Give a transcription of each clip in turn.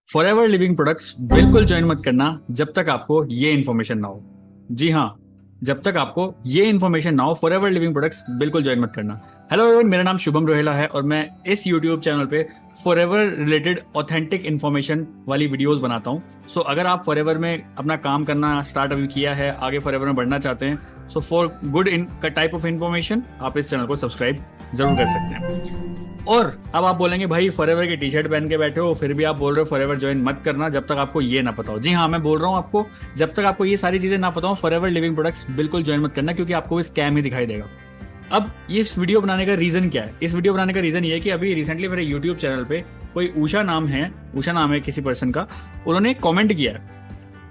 Forever Living products बिल्कुल join मत करना जब तक आपको ये इन्फॉर्मेशन ना हो। जी हाँ, जब तक आपको ये इन्फॉर्मेशन ना हो फॉरएवर लिविंग प्रोडक्ट्स बिल्कुल ज्वाइन मत करना। हेलो एवरीवन, मेरा नाम शुभम रोहेला है और मैं इस यूट्यूब चैनल पे फॉरएवर रिलेटेड ऑथेंटिक इन्फॉर्मेशन वाली वीडियोस बनाता हूँ। सो अगर आप फॉरएवर में अपना काम करना स्टार्ट अभी किया है, आगे फॉरएवर में बढ़ना चाहते हैं, so for good in type of information आप इस चैनल को सब्सक्राइब जरूर कर सकते हैं। और अब आप बोलेंगे भाई फॉरएवर की टी शर्ट पहन के बैठे हो, फिर भी आप बोल रहे हो फॉरएवर ज्वाइन मत करना जब तक आपको ये ना पता हो। जी हाँ, मैं बोल रहा हूँ आपको, जब तक आपको ये सारी चीजें ना पता हो फॉरएवर लिविंग प्रोडक्ट्स बिल्कुल ज्वाइन मत करना, क्योंकि आपको स्कैम ही दिखाई देगा। अब इस वीडियो बनाने का रीजन क्या है? इस वीडियो बनाने का रीजन ये है कि अभी रिसेंटली मेरे यूट्यूब चैनल पे कोई उषा नाम है किसी पर्सन का, उन्होंने कॉमेंट किया है।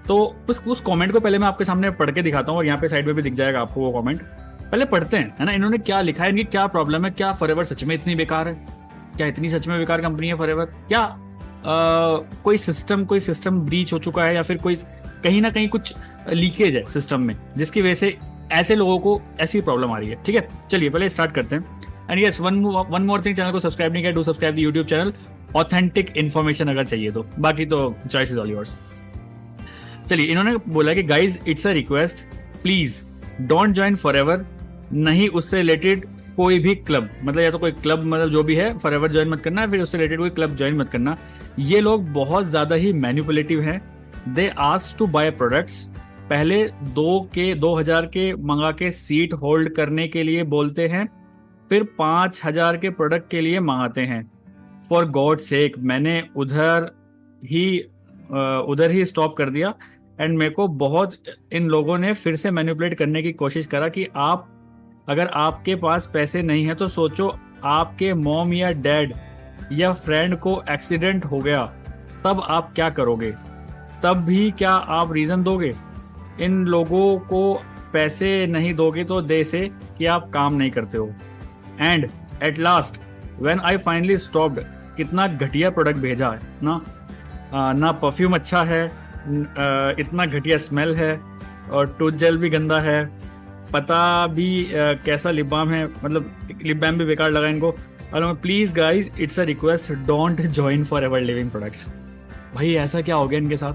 तो उस कॉमेंट को पहले मैं आपके सामने पढ़ के दिखाता हूँ और यहाँ पे साइड में भी दिख जाएगा आपको वो कॉमेंट। पहले पढ़ते हैं, है ना, इन्होंने क्या लिखा है, इनकी क्या प्रॉब्लम है, क्या फॉरएवर सच में इतनी बेकार है, क्या इतनी सच में बेकार कंपनी है फॉरएवर, क्या कोई सिस्टम ब्रीच हो चुका है, या फिर कोई कहीं ना कहीं कुछ लीकेज है सिस्टम में जिसकी वजह से ऐसे लोगों को ऐसी प्रॉब्लम आ रही है। ठीक है, चलिए पहले स्टार्ट करते हैं। And yes, one more thing, channel को सब्सक्राइब नहीं किया, do subscribe the YouTube channel. Authentic information अगर चाहिए तो, बाकी तो चॉइस इज ऑल योर्स। चलिए, इन्होंने बोला कि guys it's a request, please don't join forever, नहीं उससे रिलेटेड कोई भी क्लब, मतलब या तो कोई क्लब, मतलब जो भी है फॉरएवर ज्वाइन मत करना, फिर उससे रिलेटेड कोई क्लब ज्वाइन मत करना। ये लोग बहुत ज्यादा ही मैनिपुलेटिव हैं। They ask to buy products, पहले 2,000 के मंगा के सीट होल्ड करने के लिए बोलते हैं, फिर 5,000 के प्रोडक्ट के लिए मंगाते हैं। फॉर गॉड सेक, मैंने उधर ही स्टॉप कर दिया। एंड मेरे को बहुत इन लोगों ने फिर से मैनिपुलेट करने की कोशिश करा कि आप, अगर आपके पास पैसे नहीं है तो सोचो आपके मॉम या डैड या फ्रेंड को एक्सीडेंट हो गया, तब आप क्या करोगे? तब भी क्या आप रीजन दोगे? इन लोगों को पैसे नहीं दोगे तो दे से कि आप काम नहीं करते हो। And at last when I finally stopped, कितना घटिया प्रोडक्ट भेजा है ना, ना परफ्यूम अच्छा है, इतना घटिया स्मेल है, और टूथ जेल भी गंदा है, पता भी कैसा लिप बाम है, मतलब लिप बाम भी बेकार लगा इनको। Please guys, it's a request, don't join forever Living products. भाई ऐसा क्या हो गया इनके साथ?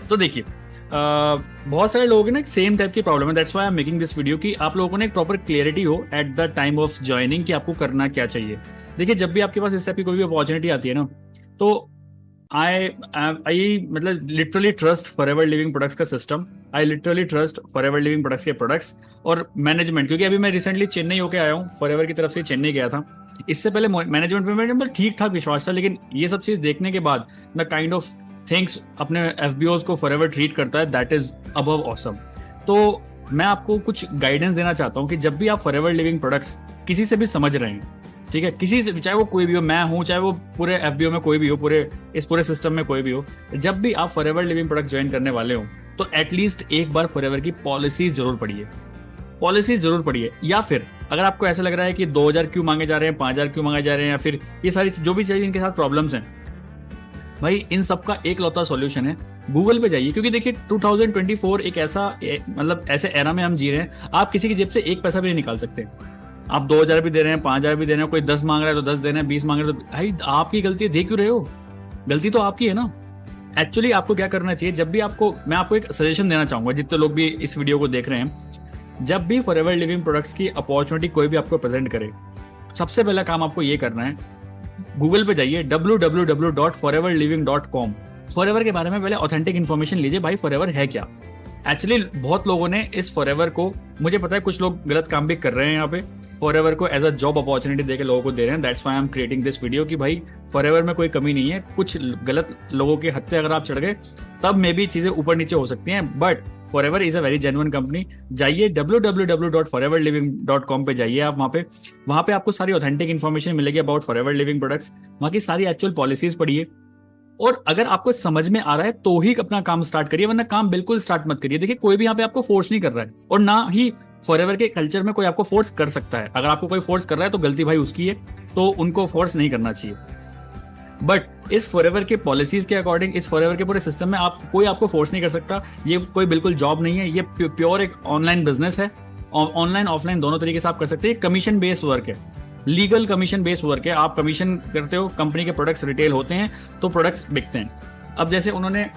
तो देखिए, बहुत सारे लोगों की ना सेम टाइप की प्रॉब्लम है। That's why I am making this video, कि आप लोगों को ना एक प्रॉपर क्लियरिटी हो at the time of joining कि आपको करना क्या चाहिए। देखिए, जब भी आपके पास इस टाइप की कोई भी अपॉर्चुनिटी आती है ना, तो आई मतलब literally trust Forever Living Products का system, I literally trust Forever Living Products के प्रोडक्ट्स और मैनेजमेंट। क्योंकि अभी मैं रिसेंटली चेन्नई होके आया हूँ, फॉरएवर की तरफ से चेन्नई गया था। इससे पहले मैनेजमेंट में मेरा ठीक ठाक विश्वास था, लेकिन ये सब चीज देखने के बाद द काइंड ऑफ थिंग्स अपने एफबीओज को फॉरएवर ट्रीट करता है, दैट इज अबव ऑसम। तो मैं आपको कुछ गाइडेंस देना चाहता हूँ कि जब भी आप फॉरएवर लिविंग प्रोडक्ट्स किसी से भी समझ रहे हैं, ठीक है, किसी से, चाहे वो कोई भी हो, मैं हूं, चाहे वो पूरे एफबीओ में कोई भी हो, इस पूरे सिस्टम में कोई भी हो, जब भी आप फॉरएवर लिविंग प्रोडक्ट ज्वाइन करने वाले हो तो एटलीस्ट एक बार फॉरएवर की पॉलिसीज जरूर पढ़िए। या फिर अगर आपको ऐसा लग रहा है कि 2,000 क्यों मांगे जा रहे हैं, 5,000 क्यों मांगे जा रहे हैं, या फिर ये सारी जो भी चीजें इनके साथ प्रॉब्लम्स हैं, भाई इन सबका एक लौता सॉल्यूशन है, गूगल पे जाइए। क्योंकि देखिए 2024 एक ऐसा मतलब ऐसे एरा में हम जी रहे हैं, आप किसी की जेब से एक पैसा भी नहीं निकाल सकते। आप 2,000 भी दे रहे हैं, 5,000 भी दे रहे हैं, कोई 10 मांग रहा है तो 10 दे रहे हैं, 20 मांग रहे हैं तो भाई आपकी गलती है, दे क्यों रहे हो? गलती तो आपकी है ना। एक्चुअली आपको क्या करना चाहिए, जब भी मैं आपको एक सजेशन देना चाहूंगा, जितने लोग भी इस वीडियो को देख रहे हैं, जब भी फॉरएवर लिविंग प्रोडक्ट्स की अपॉर्चुनिटी कोई भी आपको प्रेजेंट करे, सबसे पहला काम आपको ये करना है, गूगल पे जाइए www.foreverliving.com। फॉरएवर के बारे में पहले ऑथेंटिक इन्फॉर्मेशन लीजिए, भाई फॉरएवर है क्या। एक्चुअली बहुत लोगों ने इस फॉरएवर को, मुझे पता है कुछ लोग गलत काम भी कर रहे हैं यहाँ पे, फॉरएवर को एज अ जॉब अपॉर्चुनिटी देके लोगों को दे रहे हैं। That's why I am creating this video कि भाई फॉरएवर में कोई कमी नहीं है, कुछ गलत लोगों के हत्थे अगर आप चढ़ गए तब मे भी चीजें ऊपर नीचे हो सकती हैं, but forever is a very genuine company. जाइए www.foreverliving.com पे जाइए आप, वहां पे आपको सारी ऑथेंटिक इन्फॉर्मेशन मिलेगी अबाउट फॉरएवर लिविंग प्रोडक्ट्स, वहां की सारी एक्चुअल पॉलिसीज पढ़िए, और अगर आपको समझ में आ रहा है तो ही अपना काम स्टार्ट करिए, वरना काम बिल्कुल स्टार्ट मत करिए। देखिए, कोई भी यहाँ पे आपको फोर्स नहीं कर रहा है, और ना ही फॉरएवर के कल्चर में कोई आपको फोर्स कर सकता है। अगर आपको कोई फोर्स कर रहा है तो गलती भाई उसकी है, तो उनको फोर्स नहीं करना चाहिए। बट इस फॉरएवर के पॉलिसीज के अकॉर्डिंग, इस फॉरएवर के पूरे सिस्टम में कोई आपको फोर्स नहीं कर सकता। ये कोई बिल्कुल जॉब नहीं है, ये प्योर एक ऑनलाइन बिजनेस है, ऑनलाइन ऑफलाइन दोनों तरीके से आप कर सकते हैं, कमीशन बेस्ड वर्क है। लीगल कमीशन बेस्ड वर्क है, आप कमीशन करते हो, कंपनी के प्रोडक्ट्स रिटेल होते हैं तो प्रोडक्ट्स बिकते हैं। अब जैसे उन्होंने,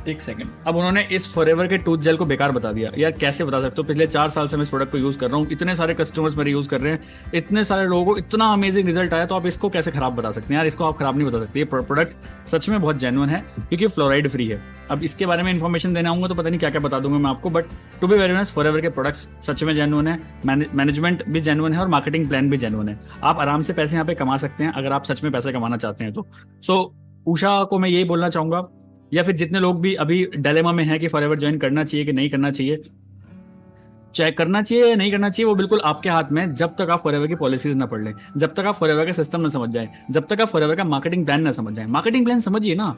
एक सेकंड, अब उन्होंने इस फॉरएवर के टूथ जेल को बेकार बता दिया। यार कैसे बता सकते हो, पिछले 4 साल से मैं इस प्रोडक्ट को यूज कर रहा हूँ, इतने सारे कस्टमर्स मेरे यूज कर रहे हैं, इतने सारे लोगों को इतना अमेजिंग रिजल्ट आया, तो आप इसको कैसे खराब बता सकते हैं? यार इसको आप खराब नहीं बता सकते, ये प्रोडक्ट सच में बहुत जेन्युइन है क्योंकि फ्लोराइड फ्री है। अब इसके बारे में इन्फॉर्मेशन देना आऊंगा तो पता नहीं क्या क्या बता दूंगा मैं आपको, but to be very honest Forever के प्रोडक्ट्स सच में जेन्युइन है, मैनेजमेंट भी जेन्युइन है और मार्केटिंग प्लान भी जेन्युइन है। आप आराम से पैसे यहाँ पे कमा सकते हैं अगर आप सच में पैसे कमाना चाहते हैं तो। सो उषा को मैं यही बोलना चाहूंगा, या फिर जितने लोग भी अभी डायलेमा में हैं कि फॉरएवर ज्वाइन करना चाहिए कि नहीं करना चाहिए, चाहे करना चाहिए या नहीं करना चाहिए वो बिल्कुल आपके हाथ में है, जब तक आप फॉरएवर की पॉलिसीज ना पढ़ लें, जब तक आप फॉरएवर का सिस्टम ना समझ जाए, जब तक आप फॉरएवर का मार्केटिंग प्लान ना समझ जाए। मार्केटिंग प्लान समझिए ना,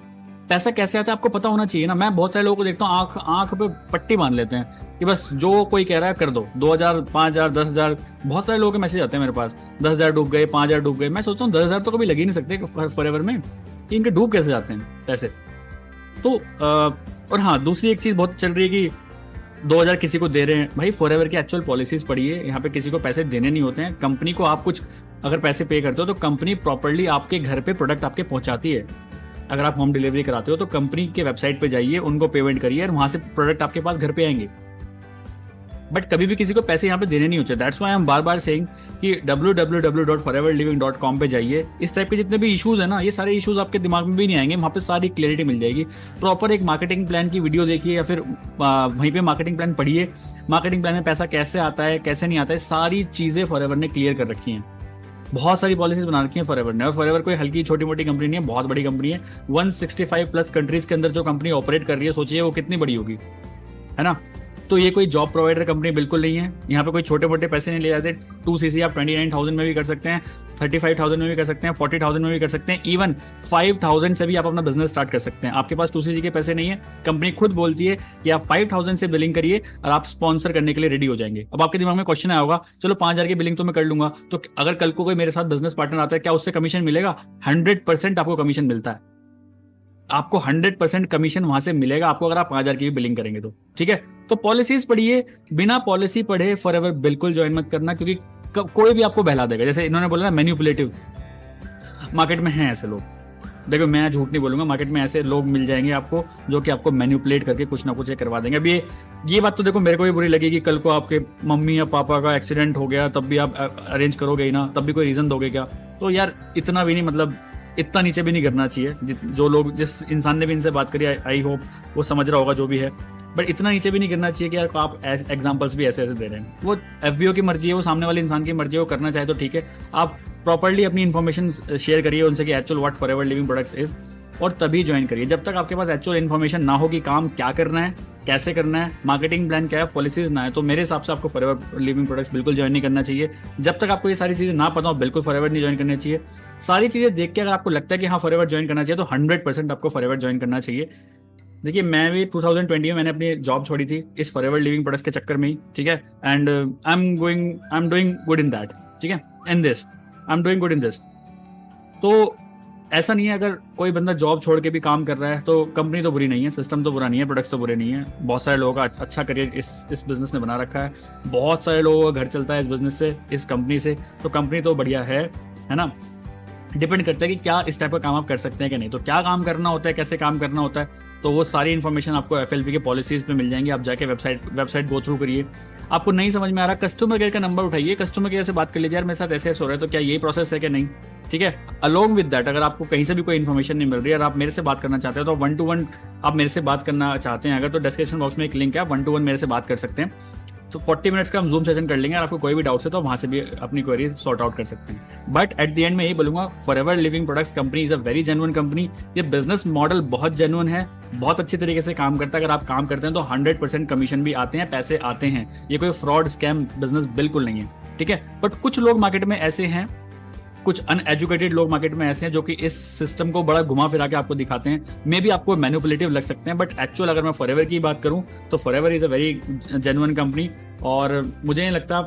पैसा कैसे आता है आपको पता होना चाहिए ना। मैं बहुत सारे लोगों को देखता हूँ आंख आंख पे पट्टी बांध लेते हैं कि बस जो कोई कह रहा है कर दो, 2000, 5000, 10,000, बहुत सारे लोगों के मैसेज आते हैं मेरे पास, 10,000 डूब गए, 5,000 डूब गए। मैं सोचता हूँ 10,000 तो कभी लग ही नहीं सकते फॉरएवर में, कि इनके डूब कैसे जाते हैं पैसे। तो और हाँ, दूसरी एक चीज बहुत चल रही है कि 2000 किसी को दे रहे हैं। भाई फॉरएवर की एक्चुअल पॉलिसीज पढ़िए, यहाँ पे किसी को पैसे देने नहीं होते हैं। कंपनी को आप कुछ अगर पैसे पे करते हो तो कंपनी प्रॉपर्ली आपके घर पे प्रोडक्ट आपके पहुंचाती है। अगर आप होम डिलीवरी कराते हो तो कंपनी के वेबसाइट पे जाइए, उनको पेमेंट करिए और वहां से प्रोडक्ट आपके पास घर पे आएंगे। बट कभी भी किसी को पैसे यहाँ पे देने नहीं होते। दैट्स व्हाई हम बार बार सेइंग कि www.foreverliving.com पे जाइए। इस टाइप के जितने भी इश्यूज है ना, ये सारे इश्यूज आपके दिमाग में भी नहीं आएंगे, वहाँ पे सारी क्लैरिटी मिल जाएगी। प्रॉपर एक मार्केटिंग प्लान की वीडियो देखिए या फिर वहीं पे मार्केटिंग प्लान पढ़िए। मार्केटिंग प्लान में पैसा कैसे आता है कैसे नहीं आता है, सारी चीजें फॉरएवर ने क्लियर कर रखी हैं। बहुत सारी पॉलिसीज बना रखी है फॉरएवर ने, और फॉरएवर कोई हल्की छोटी मोटी कंपनी नहीं है, बहुत बड़ी कंपनी है। 165 प्लस कंट्रीज के अंदर जो कंपनी ऑपरेट कर रही है, सोचिए वो कितनी बड़ी होगी, है ना। तो ये कोई जॉब प्रोवाइडर कंपनी बिल्कुल नहीं है। यहाँ पे कोई छोटे मोटे पैसे नहीं ले जाते। 2cc आप 29,000 में भी कर सकते हैं, 35,000 में भी कर सकते हैं, 40,000 में भी कर सकते हैं, इवन 5,000 से भी आप अपना बिजनेस स्टार्ट कर सकते हैं। आपके पास 2cc के पैसे नहीं है, कंपनी खुद बोलती है कि आप 5,000 से बिलिंग करिए और आप स्पॉन्सर करने के लिए रेडी हो जाएंगे। अब आपके दिमाग में क्वेश्चन आया होगा, चलो 5,000 की बिलिंग तो मैं कर लूंगा, तो अगर कल को कोई मेरे साथ बिजनेस पार्टनर आता है क्या उससे कमीशन मिलेगा? 100% आपको कमीशन मिलता है। आपको 100% कमीशन वहां से मिलेगा आपको, अगर आप 5,000 की भी बिलिंग करेंगे तो। ठीक है, तो पॉलिसीज पढ़िए, बिना पॉलिसी पढ़े फॉरएवर बिल्कुल ज्वाइन मत करना, क्योंकि कोई भी आपको बहला देगा। जैसे इन्होंने बोला ना मैनिपुलेटिव, मार्केट में हैं ऐसे लोग। देखो मैं झूठ नहीं बोलूंगा, मार्केट में ऐसे लोग मिल जाएंगे आपको जो कि आपको मैनिपुलेट करके कुछ ना कुछ करवा देंगे। अब ये बात तो देखो मेरे को भी बुरी लगेगी, कल को आपके मम्मी या पापा का एक्सीडेंट हो गया तब भी आप अरेंज करोगे ही ना, तब भी कोई रीजन दोगे क्या? तो यार इतना भी नहीं, मतलब इतना नीचे भी नहीं करना चाहिए। जो लोग, जिस इंसान ने भी इनसे बात करी, आई होप वो समझ रहा होगा जो भी है, बट इतना नीचे भी नहीं करना चाहिए कि यार आप एग्जांपल्स भी ऐसे ऐसे दे रहे हैं। वो एफबीओ की मर्जी है, वो सामने वाले इंसान की मर्जी है, वो करना चाहे तो ठीक है। आप प्रॉपर्ली अपनी इन्फॉर्मेशन शेयर करिए उनसे कि actual what forever Living products is, और तभी ज्वाइन करिए। जब तक आपके पास एक्चुअल इन्फॉर्मेशन ना हो कि काम क्या करना है, कैसे करना है, मार्केटिंग प्लान क्या है, पॉलिसीज ना है, तो मेरे हिसाब से आपको फॉरएवर लिविंग प्रोडक्ट्स बिल्कुल ज्वाइन नहीं करना चाहिए। जब तक आपको ये सारी चीजें ना पता हो, बिल्कुल फॉरएवर नहीं ज्वाइन करनी चाहिए। सारी चीजें देख के अगर आपको लगता है कि हाँ फॉरएवर ज्वाइन करना चाहिए, तो 100% आपको फॉरएवर ज्वाइन करना चाहिए। देखिए मैं भी 2020 में मैंने अपनी जॉब छोड़ी थी इस फॉरएवर लिविंग प्रोडक्ट्स के चक्कर में ही। ठीक है, and I am doing good in that. ठीक है, in this I am doing good in this. तो ऐसा नहीं है, अगर कोई बंदा जॉब छोड़ के भी काम कर रहा है तो कंपनी तो बुरी नहीं है, सिस्टम तो बुरा नहीं है, प्रोडक्ट्स तो बुरे नहीं है। बहुत सारे लोगों का अच्छा करियर इस बिजनेस ने बना रखा है, बहुत सारे लोगों का घर चलता है इस बिजनेस से, इस कंपनी से। तो कंपनी तो बढ़िया है ना। डिपेंड करता है कि क्या इस टाइप का काम आप कर सकते हैं कि नहीं। तो क्या काम करना होता है, कैसे काम करना होता है, तो वो सारी इन्फॉर्मेशन आपको एफएलपी के पॉलिसीज पे मिल जाएंगी। आप जाके वेबसाइट गो थ्रू करिए। आपको नहीं समझ में आ रहा, कस्टमर केयर का नंबर उठाइए, कस्टमर केयर से बात कर लीजिए, यार मेरे साथ ऐसे ऐसे हो रहा है, तो क्या यही प्रोसेस है कि नहीं। ठीक है, अलोंग विद दैट, अगर आपको कहीं से भी कोई इन्फॉर्मेशन नहीं मिल रही है और आप मेरे से बात करना चाहते हो, तो 1-to-1 आप मेरे से बात करना चाहते हैं अगर, तो डिस्क्रिप्शन बॉक्स में एक लिंक है, आप 1-to-1 मेरे से बात कर सकते हैं। तो 40 मिनट्स का हम जूम सेशन कर लेंगे, और आपको कोई भी डाउट है तो वहां से भी अपनी क्वेरी सॉर्ट आउट कर सकते हैं। बट एट द एंड में यही बोलूंगा, forever Living products company is a very genuine company. ये बिजनेस मॉडल बहुत जेन्युइन है, बहुत अच्छी तरीके से काम करता है। अगर आप काम करते हैं तो 100% कमीशन भी आते हैं, पैसे आते हैं। ये कोई फ्रॉड स्कैम बिजनेस बिल्कुल नहीं है। ठीक है, बट कुछ लोग मार्केट में ऐसे हैं, कुछ अनएजुकेटेड लोग मार्केट में ऐसे हैं जो कि इस सिस्टम को बड़ा घुमा फिरा के आपको दिखाते हैं। मे बी आपको मैनिपुलेटिव लग सकते हैं, बट एक्चुअल अगर मैं फॉरएवर की बात करूं तो forever is a very genuine company. और मुझे नहीं लगता,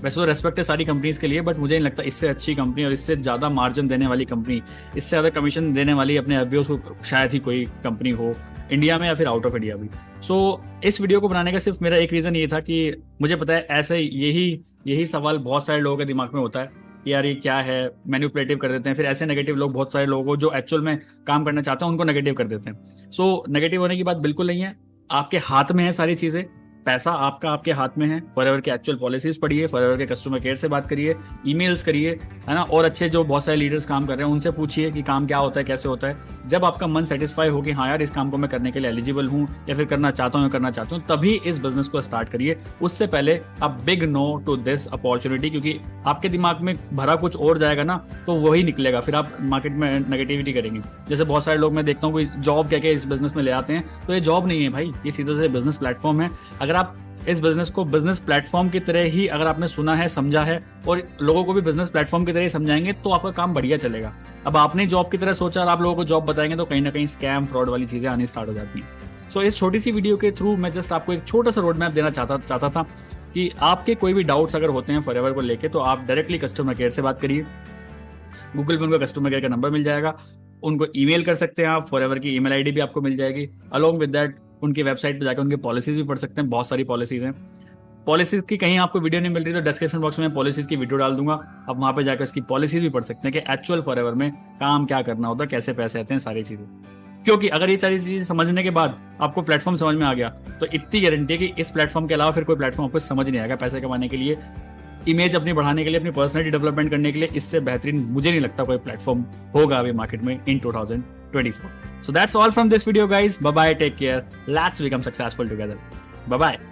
वैसे तो रेस्पेक्ट है सारी कंपनीज के लिए, बट मुझे नहीं लगता इससे अच्छी कंपनी और इससे ज़्यादा मार्जिन देने वाली कंपनी, इससे ज़्यादा कमीशन देने वाली अपने एफबीओ को शायद ही कोई कंपनी हो। इंडिया में या फिर आउट ऑफ इंडिया भी। सो इस वीडियो को बनाने का सिर्फ मेरा एक रीज़न ये था कि मुझे पता है ऐसे यही सवाल बहुत सारे लोगों के दिमाग में होता है कि यार ये क्या है, मैनिपुलेटिव कर देते हैं। फिर ऐसे नेगेटिव लोग बहुत सारे लोगों को जो एक्चुअल में काम करना चाहते हैं उनको नेगेटिव कर देते हैं। सो नेगेटिव होने की बात बिल्कुल नहीं है, आपके हाथ में है सारी चीज़ें, पैसा आपका आपके हाथ में है। फॉरएवर के एक्चुअल पॉलिसीज पढ़िए, फॉरएवर के कस्टमर केयर से बात करिए, ईमेल्स करिए, है ना, और अच्छे जो बहुत सारे लीडर्स काम कर रहे हैं उनसे पूछिए कि काम क्या होता है, कैसे होता है। जब आपका मन सेटिस्फाई हो कि हाँ यार इस काम को मैं करने के लिए एलिजिबल हूँ या फिर करना चाहता हूँ, तभी इस बिजनेस को स्टार्ट करिए। उससे पहले आप big no to this opportunity, क्योंकि आपके दिमाग में भरा कुछ और जाएगा ना तो वही निकलेगा, फिर आप मार्केट में नेगेटिविटी करेंगे। जैसे बहुत सारे लोग मैं देखता हूँ कोई जॉब कह के इस बिजनेस में ले आते हैं, तो ये जॉब नहीं है भाई, ये सीधे से बिजनेस प्लेटफॉर्म है। अगर आप इस बिजनेस को बिजनेस प्लेटफॉर्म की तरह ही अगर आपने सुना है, समझा है और लोगों को भी बिजनेस प्लेटफॉर्म की तरह ही समझाएंगे तो आपका काम बढ़िया चलेगा। अब आपने जॉब की तरह सोचा और आप लोगों को जॉब बताएंगे तो कहीं ना कहीं स्कैम फ्रॉड वाली चीजें आनी स्टार्ट हो जाती हैं। सो इस छोटी सी वीडियो के थ्रू मैं जस्ट आपको एक छोटा सा रोड मैप देना चाहता था कि आपके कोई भी डाउट्स अगर होते हैं फॉरएवर को लेके तो आप डायरेक्टली कस्टमर केयर से बात करिए। गूगल पे उनका कस्टमर केयर का नंबर मिल जाएगा, उनको ईमेल कर सकते हैं आप, फॉरएवर की ईमेल आईडी भी आपको मिल जाएगी। अलॉन्ग विद दैट उनकी वेबसाइट पे जाकर उनकी पॉलिसीज भी पढ़ सकते हैं, बहुत सारी पॉलिसीज हैं। पॉलिसीज की कहीं आपको वीडियो नहीं मिल रही तो डिस्क्रिप्शन बॉक्स में पॉलिसीज की वीडियो डाल दूंगा, आप वहां पे जाकर इसकी पॉलिसीज भी पढ़ सकते हैं कि एक्चुअल फॉरएवर में काम क्या करना होता है, कैसे पैसे आते हैं, सारी चीजें। क्योंकि अगर ये सारी चीजें समझने के बाद आपको प्लेटफॉर्म समझ में आ गया तो इतनी गारंटी है कि इस प्लेटफॉर्म के अलावा फिर कोई प्लेटफॉर्म आपको समझ नहीं आएगा पैसे कमाने के लिए, इमेज अपनी बढ़ाने के लिए, अपनी पर्सनैलिटी डेवलपमेंट करने के लिए। इससे बेहतरीन मुझे नहीं लगता कोई प्लेटफॉर्म होगा अभी मार्केट में इन 2024। So that's all from this video guys. Bye bye, take care. Let's become successful together. Bye bye.